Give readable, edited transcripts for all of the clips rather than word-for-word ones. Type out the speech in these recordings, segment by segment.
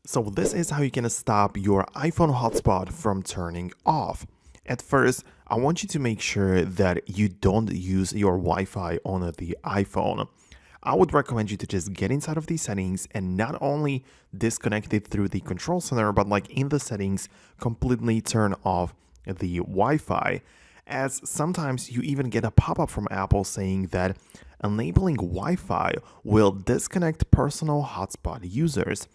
So this is how you can stop your iPhone hotspot from turning off. At first, I want you to make sure that you don't use your Wi-Fi on the iPhone. I would recommend you to just get inside of these settings and not only disconnect it through the control center, but like in the settings, completely turn off the Wi-Fi. As sometimes you even get a pop-up from Apple saying that enabling Wi-Fi will disconnect personal hotspot users.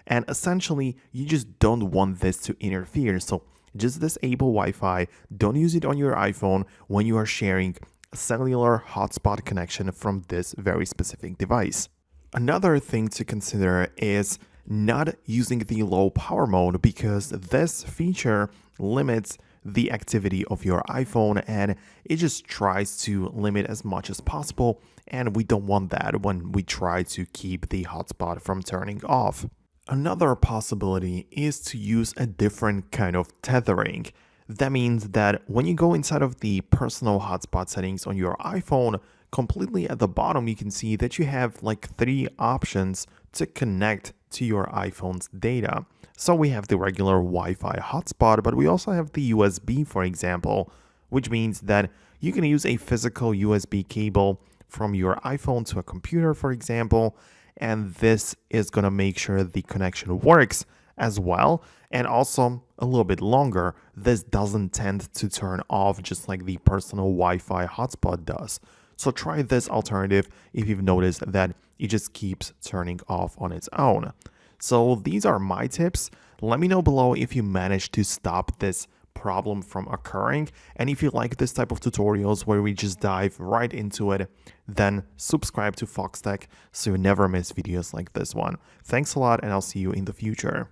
And essentially, you just don't want this to interfere. So just disable Wi-Fi. Don't use it on your iPhone when you are sharing a cellular hotspot connection from this very specific device. Another thing to consider is not using the low power mode because this feature limits the activity of your iPhone and it just tries to limit as much as possible, and we don't want that when we try to keep the hotspot from turning off. Another possibility is to use a different kind of tethering. That means that when you go inside of the personal hotspot settings on your iPhone, completely at the bottom, you can see that you have like 3 options to connect to your iPhone's data. So we have the regular Wi-Fi hotspot, but we also have the USB, for example, which means that you can use a physical USB cable from your iPhone to a computer, for example, and this is going to make sure the connection works as well. And also a little bit longer, this doesn't tend to turn off just like the personal Wi-Fi hotspot does. So try this alternative if you've noticed that it just keeps turning off on its own. So these are my tips. Let me know below if you managed to stop this problem from occurring, and if you like this type of tutorials where we just dive right into it, then subscribe to Foxtecc so you never miss videos like this one. Thanks a lot, and I'll see you in the future.